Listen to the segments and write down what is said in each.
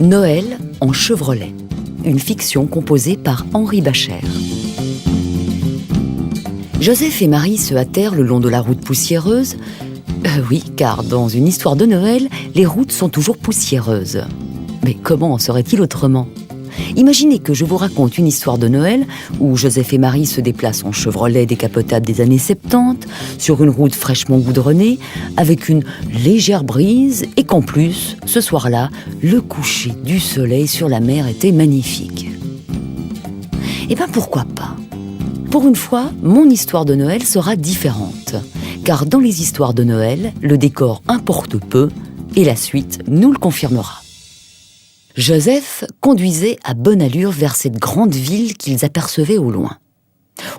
Noël en Chevrolet, une fiction composée par Henri Bacher. Joseph et Marie se hâtèrent le long de la route poussiéreuse. Oui, car dans une histoire de Noël, les routes sont toujours poussiéreuses. Mais comment en serait-il autrement ? Imaginez que je vous raconte une histoire de Noël où Joseph et Marie se déplacent en Chevrolet décapotable des années 70, sur une route fraîchement goudronnée, avec une légère brise, et qu'en plus, ce soir-là, le coucher du soleil sur la mer était magnifique. Eh bien, pourquoi pas ? Pour une fois, mon histoire de Noël sera différente, car dans les histoires de Noël, le décor importe peu, et la suite nous le confirmera. Joseph conduisait à bonne allure vers cette grande ville qu'ils apercevaient au loin.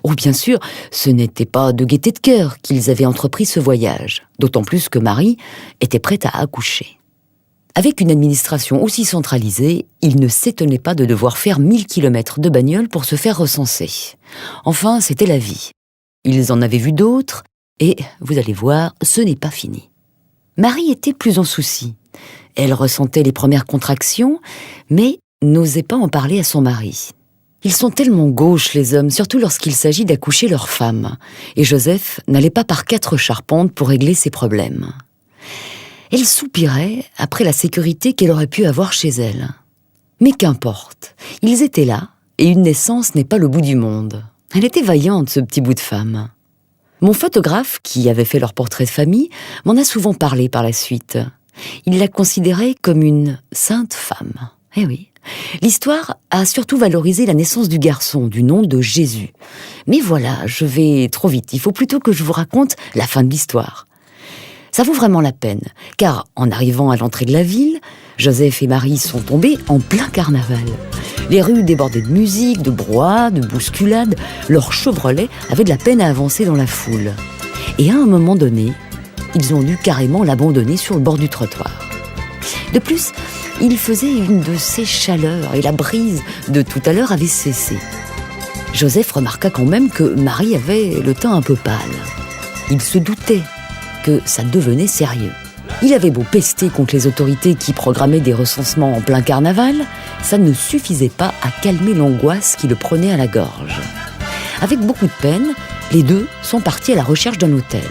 Oh, bien sûr, ce n'était pas de gaieté de cœur qu'ils avaient entrepris ce voyage, d'autant plus que Marie était prête à accoucher. Avec une administration aussi centralisée, ils ne s'étonnaient pas de devoir faire 1000 km de bagnole pour se faire recenser. Enfin, c'était la vie. Ils en avaient vu d'autres, et, vous allez voir, ce n'est pas fini. Marie était plus en souci. Elle ressentait les premières contractions, mais n'osait pas en parler à son mari. Ils sont tellement gauches, les hommes, surtout lorsqu'il s'agit d'accoucher leur femme. Et Joseph n'allait pas par 4 charpentes pour régler ses problèmes. Elle soupirait après la sécurité qu'elle aurait pu avoir chez elle. Mais qu'importe, ils étaient là, et une naissance n'est pas le bout du monde. Elle était vaillante, ce petit bout de femme. Mon photographe, qui avait fait leur portrait de famille, m'en a souvent parlé par la suite. Il la considérait comme une sainte femme. Eh oui. L'histoire a surtout valorisé la naissance du garçon, du nom de Jésus. Mais voilà, je vais trop vite. Il faut plutôt que je vous raconte la fin de l'histoire. Ça vaut vraiment la peine, car en arrivant à l'entrée de la ville, Joseph et Marie sont tombés en plein carnaval. Les rues débordaient de musique, de brouhaha, de bousculades. Leur Chevrolet avait de la peine à avancer dans la foule. Et à un moment donné, ils ont dû carrément l'abandonner sur le bord du trottoir. De plus, il faisait une de ces chaleurs et la brise de tout à l'heure avait cessé. Joseph remarqua quand même que Marie avait le teint un peu pâle. Il se doutait que ça devenait sérieux. Il avait beau pester contre les autorités qui programmaient des recensements en plein carnaval, ça ne suffisait pas à calmer l'angoisse qui le prenait à la gorge. Avec beaucoup de peine, les deux sont partis à la recherche d'un hôtel.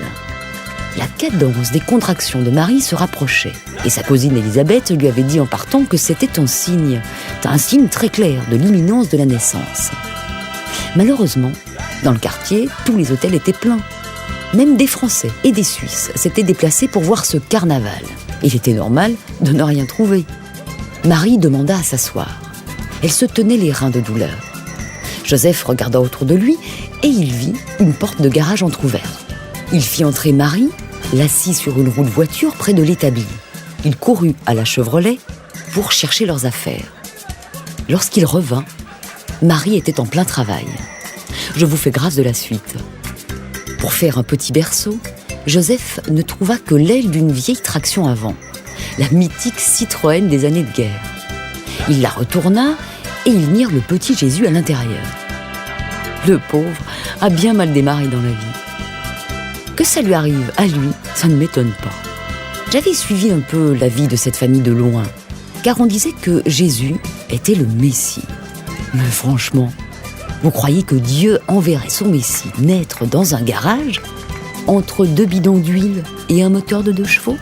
La cadence des contractions de Marie se rapprochait, et sa cousine Elisabeth lui avait dit en partant que c'était un signe très clair de l'imminence de la naissance. Malheureusement, dans le quartier, tous les hôtels étaient pleins. Même des Français et des Suisses s'étaient déplacés pour voir ce carnaval. Il était normal de ne rien trouver. Marie demanda à s'asseoir. Elle se tenait les reins de douleur. Joseph regarda autour de lui et il vit une porte de garage entrouverte. Il fit entrer Marie, l'assit sur une roue de voiture près de l'établi. Il courut à la Chevrolet pour chercher leurs affaires. Lorsqu'il revint, Marie était en plein travail. Je vous fais grâce de la suite. Pour faire un petit berceau, Joseph ne trouva que l'aile d'une vieille traction avant, la mythique Citroën des années de guerre. Il la retourna et ils mirent le petit Jésus à l'intérieur. Le pauvre a bien mal démarré dans la vie. Que ça lui arrive à lui, ça ne m'étonne pas. J'avais suivi un peu la vie de cette famille de loin, car on disait que Jésus était le Messie. Mais franchement, vous croyez que Dieu enverrait son Messie naître dans un garage, entre 2 bidons d'huile et un moteur de 2 chevaux ?